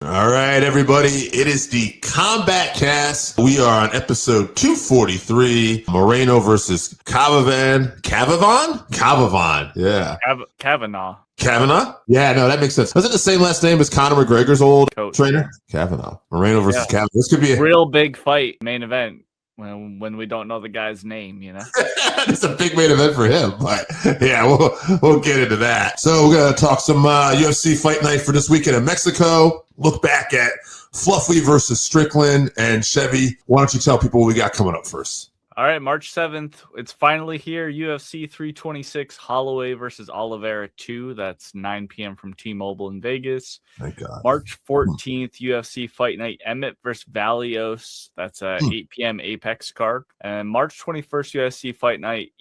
All right, everybody. It is the Combatcast. We are on episode 243. Moreno versus Kavanagh. Kavanagh. Yeah. Kavanagh. Kavanagh? Yeah, no, that makes sense. Was it the same last name as Conor McGregor's old Coach, trainer? yeah. Kavanagh. Moreno versus Kavanagh. This could be a real big fight, main event. When we don't know the guy's name, It's a big main event for him, but yeah, we'll get into that. So we're gonna talk some UFC Fight Night for this weekend in Mexico. Look back at Fluffy versus Strickland and Chevy. Why don't you tell people what we got coming up first? All right, March 7th. It's finally here. UFC 326 Holloway versus Oliveira 2. That's 9 p.m. from T-Mobile in Vegas. Thank God. March 14th, UFC Fight Night Emmett versus Valios. That's a 8 p.m. Apex card. And March 21st, UFC Fight Night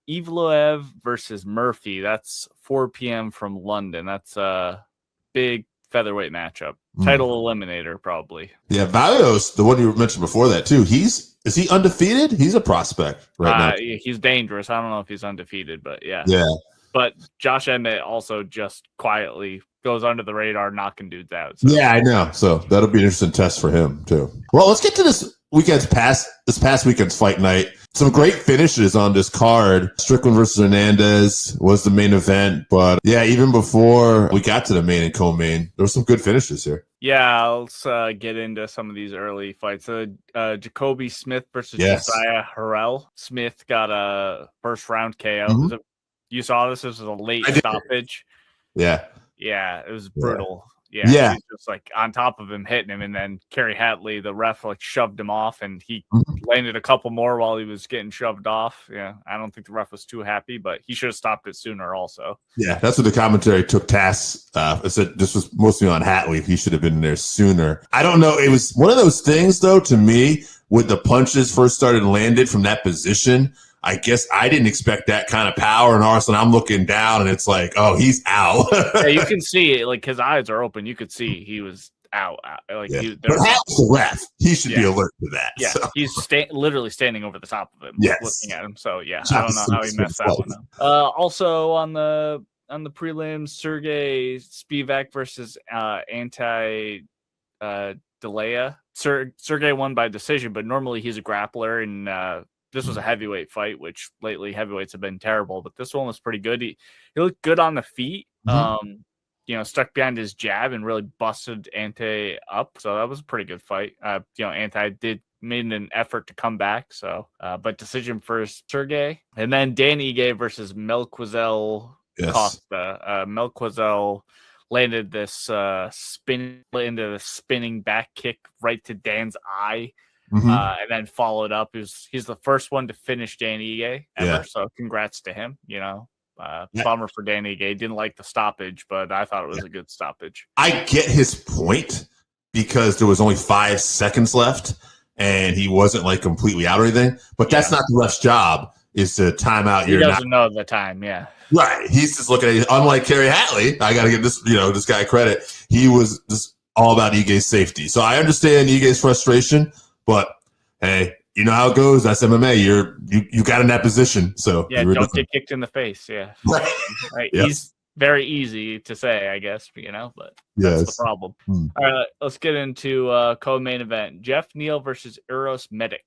Evloev versus Murphy. That's 4 p.m. from London. That's a big featherweight matchup. Title eliminator, probably. Yeah, Valios, the one you mentioned before that too. Is he undefeated? He's a prospect right now. He's dangerous. I don't know if he's undefeated, but yeah. Yeah. But Josh Emmett also just quietly goes under the radar, knocking dudes out. So. Yeah, I know. So that'll be an interesting test for him too. Well, let's get to this past weekend's fight night. Some great finishes on this card. Strickland versus Hernandez was the main event, but yeah, even before we got to the main and co-main, there were some good finishes here. Yeah, let's get into some of these early fights. Jacoby Smith versus Josiah Harrell. Smith got a first round KO. Mm-hmm. You saw this. This was a late stoppage. Yeah. Yeah, it was brutal. Yeah. He was just like on top of him, hitting him, and then Kerry Hatley, the ref, like shoved him off, and he landed a couple more while he was getting shoved off. Yeah, I don't think the ref was too happy, but he should have stopped it sooner also. Yeah, that's what the commentary took task. It said this was mostly on Hatley. He should have been there sooner. I don't know. It was one of those things, though, to me, when the punches first started landed from that position. I guess I didn't expect that kind of power, and all of a sudden I'm looking down, and it's like, oh, he's out. Yeah, you can see it. Like his eyes are open. You could see he was out. Like, but Hal's the ref. He should be alert to that. Yeah, so. He's literally standing over the top of him, looking at him. So yeah, I don't know how he messed that one up. Also on the prelims, Sergey Spivak versus Delaya. Sergey won by decision, but normally he's a grappler, and this was a heavyweight fight, which lately heavyweights have been terrible, but this one was pretty good. He looked good on the feet, stuck behind his jab and really busted Ante up. So that was a pretty good fight. Ante made an effort to come back. So, but decision first, Sergey. And then Dan Ige versus Melquizel Costa. Melquizel landed this spinning back kick right to Dan's eye. And then followed up. He's the first one to finish Dan Ige ever. So congrats to him. Bummer for Dan Ige. Didn't like the stoppage, but I thought it was a good stoppage. I get his point because there was only 5 seconds left and he wasn't like completely out or anything. But that's not the ref's job, is to time out. He doesn't know the time. Yeah. Right. He's just looking at it. Unlike Kerry Hatley, I got to give this guy credit. He was just all about Ige's safety. So I understand Ige's frustration. But hey, you know how it goes. That's MMA. You got in that position, so don't get kicked in the face. Yeah, right. Yep. He's very easy to say, I guess, but that's the problem. All right, let's get into co-main event: Jeff Neal versus Uros Medic.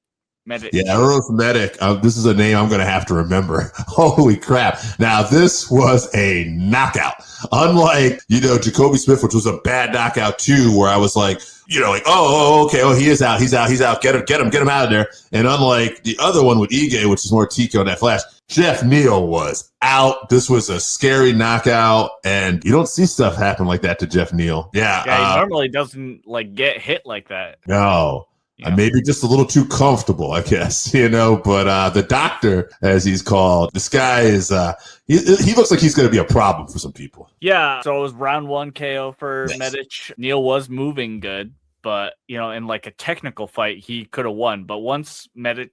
Uros Medic. This is a name I'm going to have to remember. Holy crap. Now, this was a knockout. Unlike, Jacoby Smith, which was a bad knockout too, where I was like, okay, he is out. He's out. Get him out of there. And unlike the other one with Ige, which is more TKO on that flash, Jeff Neal was out. This was a scary knockout, and you don't see stuff happen like that to Jeff Neal. Yeah. He normally doesn't get hit like that. No. Maybe just a little too comfortable, I guess, but the doctor, as he's called, this guy is, he looks like he's going to be a problem for some people. Yeah. So it was round 1 KO for Medic. Neal was moving good, but, in like a technical fight, he could have won. But once Medic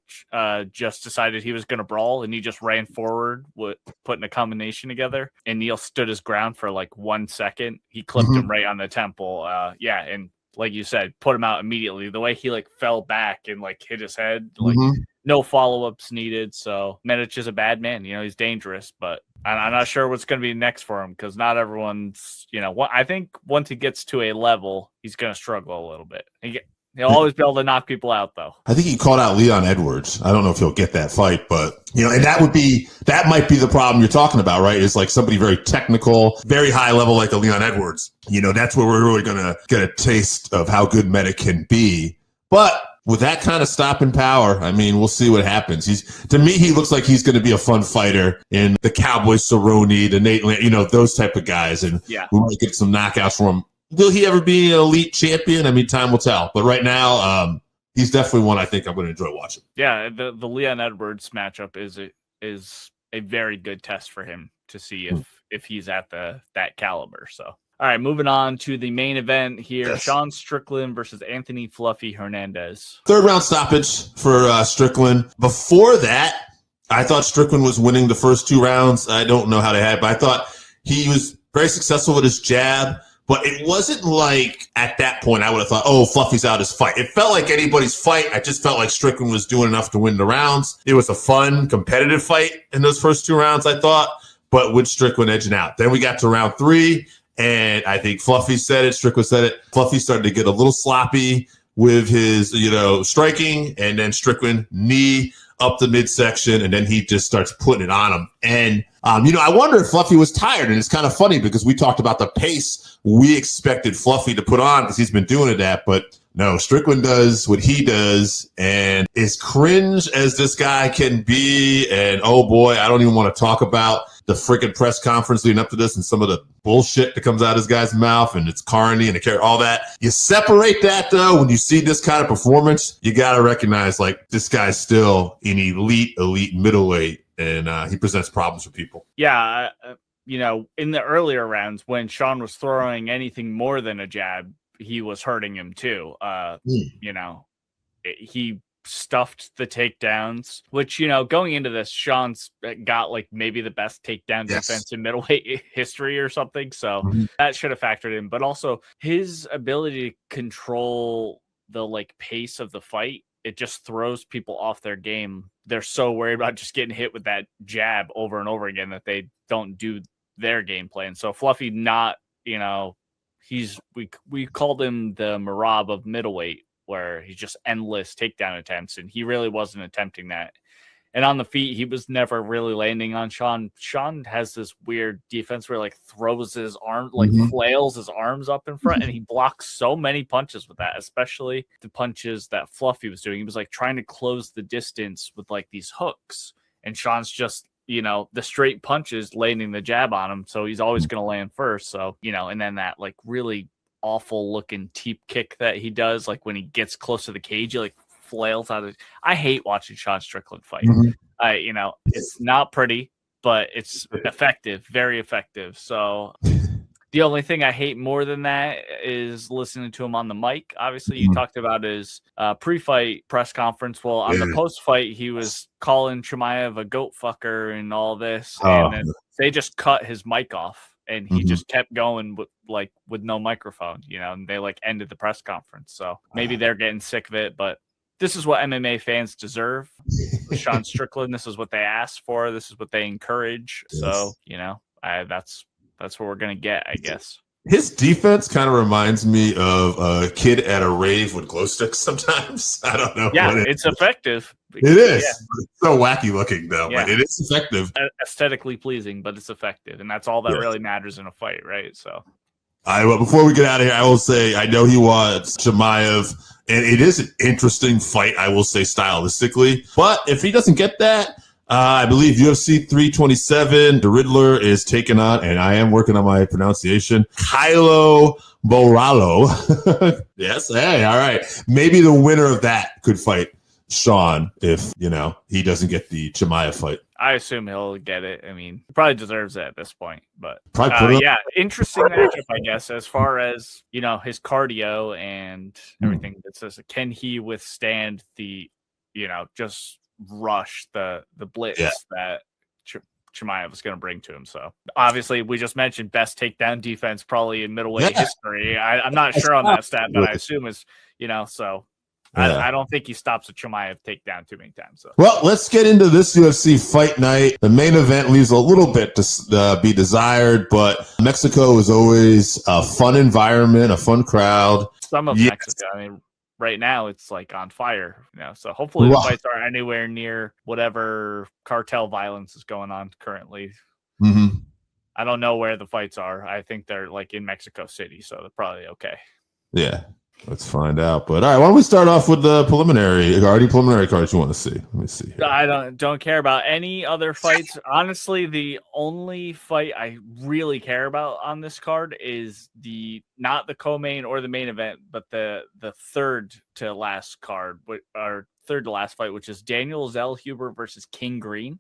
just decided he was going to brawl and he just ran forward with putting a combination together, and Neal stood his ground for like 1 second, he clipped him right on the temple. And like you said, put him out immediately. The way he fell back and hit his head, no follow-ups needed. So Medic is a bad man. He's dangerous, but I'm not sure what's going to be next for him because not everyone's, I think once he gets to a level, he's going to struggle a little bit. He'll always be able to knock people out, though. I think he called out Leon Edwards. I don't know if he'll get that fight, but, and that might be the problem you're talking about, right? Is like somebody very technical, very high level, like a Leon Edwards. That's where we're really going to get a taste of how good Medic can be. But with that kind of stopping power, I mean, we'll see what happens. To me, he looks like he's going to be a fun fighter in the Cowboy Cerrone, the Nate, those type of guys. And we might get some knockouts from him. Will he ever be an elite champion? I mean, time will tell. But right now, he's definitely one I think I'm going to enjoy watching. Yeah, the Leon Edwards matchup is a very good test for him to see if he's at that caliber. So, all right, moving on to the main event here: yes. Sean Strickland versus Anthony Fluffy Hernandez. 3rd round stoppage for Strickland. Before that, I thought Strickland was winning the first 2 rounds. I don't know how they had, but I thought he was very successful with his jab. But it wasn't like at that point I would have thought, oh, Fluffy's out his fight. It felt like anybody's fight. I just felt like Strickland was doing enough to win the rounds. It was a fun, competitive fight in those first 2 rounds, I thought, but with Strickland edging out. Then we got to round 3, and I think Fluffy said it, Strickland said it. Fluffy started to get a little sloppy with his, striking, and then Strickland knee up the midsection, and then he just starts putting it on him. And, I wonder if Fluffy was tired, and it's kind of funny because we talked about the pace we expected Fluffy to put on because he's been doing it at, but no, Strickland does what he does, and as cringe as this guy can be, and oh boy, I don't even want to talk about the freaking press conference leading up to this and some of the bullshit that comes out of this guy's mouth, and it's Carney and all that. You separate that, though, when you see this kind of performance, you got to recognize, like, this guy's still an elite middleweight, and he presents problems for people. Yeah, in the earlier rounds, when Sean was throwing anything more than a jab, he was hurting him too. He stuffed the takedowns, which, going into this, Sean's got like maybe the best takedown defense in middleweight history or something. So that should have factored in, but also his ability to control the like pace of the fight. It just throws people off their game. They're so worried about just getting hit with that jab over and over again that they don't do their game plan. So Fluffy, we called him the Marab of middleweight, where he's just endless takedown attempts, and he really wasn't attempting that. And on the feet, he was never really landing on Sean. Sean has this weird defense where he like throws his arm, like flails his arms up in front, and he blocks so many punches with that, especially the punches that Fluffy was doing. He was like trying to close the distance with like these hooks, and Sean's just, the straight punches landing the jab on him. So he's always going to land first. So, and then that like really awful looking teep kick that he does, like when he gets close to the cage, he like flails out of. I hate watching Sean Strickland fight. It's not pretty, but it's effective, very effective. So the only thing I hate more than that is listening to him on the mic. Obviously, you talked about his pre-fight press conference. Well, on the post-fight, he was calling Chimaev a goat fucker and all this, and then they just cut his mic off, and he just kept going with no microphone, and they like ended the press conference. So maybe they're getting sick of it, but this is what MMA fans deserve. Sean Strickland, this is what they asked for. This is what they encourage. Yes. So, that's what we're going to get, I guess. His defense kind of reminds me of a kid at a rave with glow sticks sometimes. I don't know. Yeah, it's effective. It is. Yeah. It's so wacky looking, though. Yeah. But it is effective. Aesthetically pleasing, but it's effective. And that's all that really matters in a fight, right? So. Well, before we get out of here, I will say I know he wants Chimaev, and it is an interesting fight, I will say, stylistically. But if he doesn't get that, I believe UFC 327, the Riddler is taking on, and I am working on my pronunciation, Kylo Borrallo. Yes, hey, all right. Maybe the winner of that could fight Sean if, he doesn't get the Chimaev fight. I assume he'll get it. I mean, he probably deserves it at this point. But interesting matchup, I guess, as far as, his cardio and everything. It says, can he withstand the, just rush the blitz that Chimaev was going to bring to him? So obviously, we just mentioned best takedown defense probably in middleweight history. I'm not sure on that stat, but I assume is, so Yeah. I don't think he stops a Chimaev takedown too many times. So. Well, let's get into this UFC Fight Night. The main event leaves a little bit to be desired, but Mexico is always a fun environment, a fun crowd. Some of Mexico, I mean, right now it's like on fire, so hopefully the fights aren't anywhere near whatever cartel violence is going on currently. Mm-hmm. I don't know where the fights are. I think they're like in Mexico City, so they're probably okay. Yeah. Let's find out. But all right, why don't we start off with the preliminary cards you want to see? Let me see here. I don't care about any other fights. Honestly, the only fight I really care about on this card is not the co-main or the main event, but the third to last card, or third to last fight, which is Daniel Zellhuber versus King Green.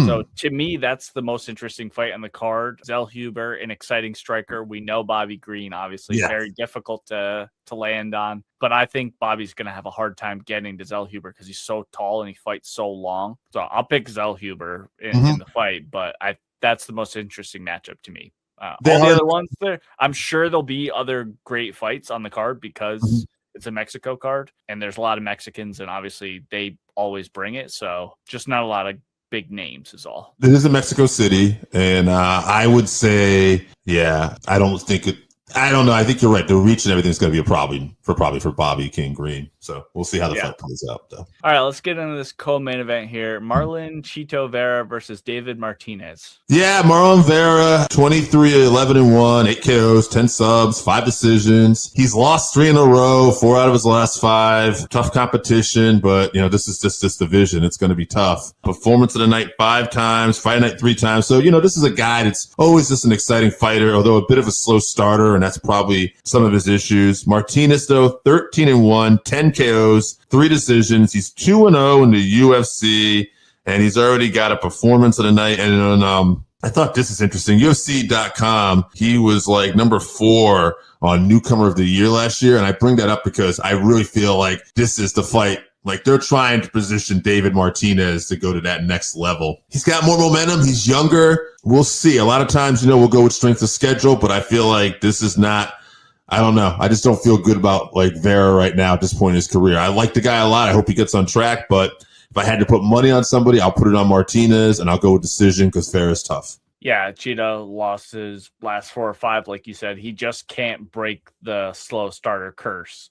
So to me, that's the most interesting fight on the card. Zellhuber, an exciting striker. We know Bobby Green, obviously, very difficult to land on. But I think Bobby's going to have a hard time getting to Zellhuber because he's so tall and he fights so long. So I'll pick Zellhuber in the fight, but that's the most interesting matchup to me. All the other ones there, I'm sure there'll be other great fights on the card because it's a Mexico card and there's a lot of Mexicans and obviously they always bring it. So just not a lot of big names is all. It is in Mexico City, and I would say, I don't know. I think you're right. The reach and everything is going to be a problem for Bobby King Green. So we'll see how the fight plays out, though. All right, let's get into this co-main event here. Marlon Chito Vera versus David Martinez. Yeah, Marlon Vera, 23-11-1, 8 KOs, 10 subs, 5 decisions. He's lost 3 in a row, 4 out of his last 5. Tough competition, but this is just this division. It's going to be tough. Performance of the night 5 times, fight night 3 times. So, this is a guy that's always just an exciting fighter, although a bit of a slow starter, and that's probably some of his issues. Martinez, though, 13-1, 10 KOs, 3 decisions. He's 2-0 in the UFC, and he's already got a performance of the night. And I thought this is interesting. UFC.com, he was like number 4 on Newcomer of the Year last year. And I bring that up because I really feel like this is the fight. Like they're trying to position David Martinez to go to that next level. He's got more momentum. He's younger. We'll see. A lot of times, we'll go with strength of schedule, but I feel like this is not, I don't know. I just don't feel good about like Vera right now at this point in his career. I like the guy a lot. I hope he gets on track, but if I had to put money on somebody, I'll put it on Martinez and I'll go with decision because Vera's tough. Yeah, Cheetah lost his last 4 or 5, like you said. He just can't break the slow starter curse.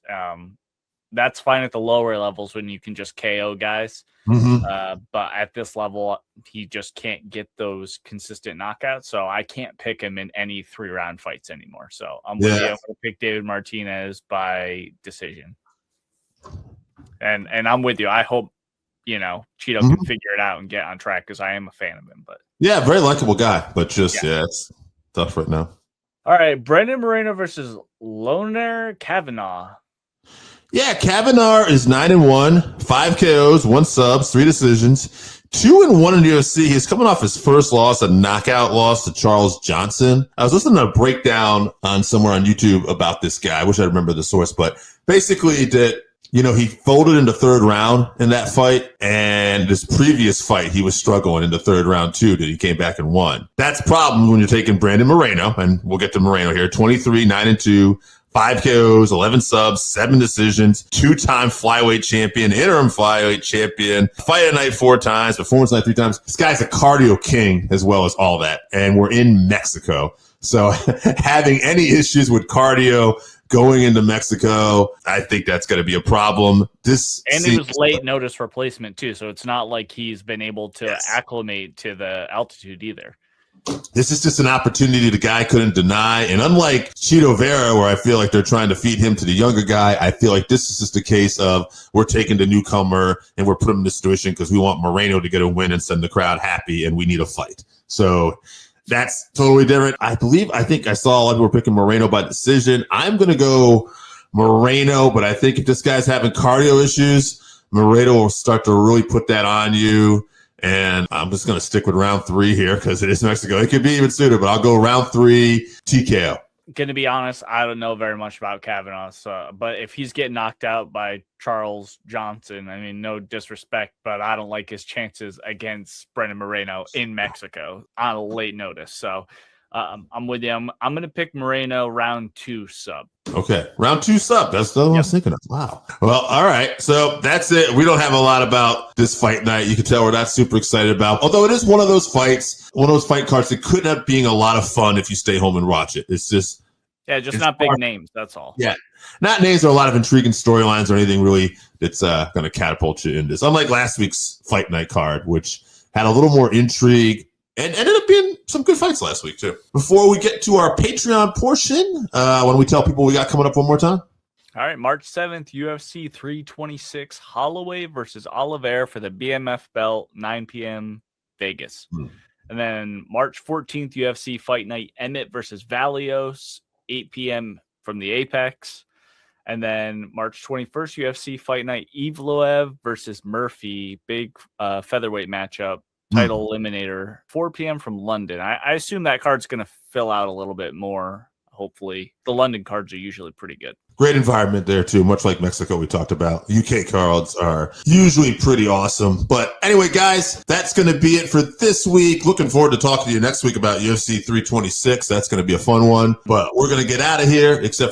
That's fine at the lower levels when you can just KO guys. But at this level, he just can't get those consistent knockouts. So I can't pick him in any 3-round fights anymore. So I'm with you. I'm going to pick David Martinez by decision. And I'm with you. I hope, Cheeto can figure it out and get on track because I am a fan of him. But very likable guy, but just, it's tough right now. All right. Brandon Moreno versus Lone'er Kavanagh. Yeah, Kavanagh is 9-1, 5 KOs, 1 subs, 3 decisions, 2-1 in the UFC. He's coming off his first loss, a knockout loss to Charles Johnson. I was listening to a breakdown on somewhere on YouTube about this guy. I wish I remember the source, but basically that, he folded in the 3rd round in that fight. And this previous fight, he was struggling in the 3rd round too, that he came back and won. That's problems when you're taking Brandon Moreno, and we'll get to Moreno here, 23, 9-2. 5 KOs, 11 subs, 7 decisions, 2-time flyweight champion, interim flyweight champion, fight at night 4 times, performance night 3 times. This guy's a cardio king as well as all that. And we're in Mexico. So having any issues with cardio going into Mexico, I think that's going to be a problem. It was late notice replacement too. So it's not like he's been able to acclimate to the altitude either. This is just an opportunity the guy couldn't deny. And unlike Chito Vera, where I feel like they're trying to feed him to the younger guy, I feel like this is just a case of we're taking the newcomer and we're putting him in this situation because we want Moreno to get a win and send the crowd happy and we need a fight. So that's totally different. I think I saw a lot of people were picking Moreno by decision. I'm going to go Moreno, but I think if this guy's having cardio issues, Moreno will start to really put that on you. And I'm just going to stick with round 3 here because it is Mexico. It could be even sooner, but I'll go round 3 TKO. Going to be honest, I don't know very much about Kavanagh. But if he's getting knocked out by Charles Johnson, I mean, no disrespect, but I don't like his chances against Brandon Moreno in Mexico on a late notice. So I'm with you. I'm going to pick Moreno round 2 sub. Okay. Round 2 sub. That's the one I was thinking of. Wow. Well, all right. So that's it. We don't have a lot about this fight night. You can tell we're not super excited about, although it is one of those fights, one of those fight cards that could end up being a lot of fun if you stay home and watch it. It's just. Yeah, just not big names. That's all. Yeah. Not names or a lot of intriguing storylines or anything really that's going to catapult you into this. Unlike last week's fight night card, which had a little more intrigue and ended up being some good fights last week, too. Before we get to our Patreon portion, why don't we tell people we got coming up one more time? All right, March 7th, UFC 326, Holloway versus Oliveira for the BMF belt, 9 p.m. Vegas. And then March 14th, UFC Fight Night, Emmett versus Valios, 8 p.m. from the Apex. And then March 21st, UFC Fight Night, Evloev versus Murphy, big featherweight matchup, title eliminator, 4 p.m. from London. I assume that card's going to fill out a little bit more, hopefully. The London cards are usually pretty good. Great environment there, too, much like Mexico we talked about. UK cards are usually pretty awesome. But anyway, guys, that's going to be it for this week. Looking forward to talking to you next week about UFC 326. That's going to be a fun one. But we're going to get out of here, except for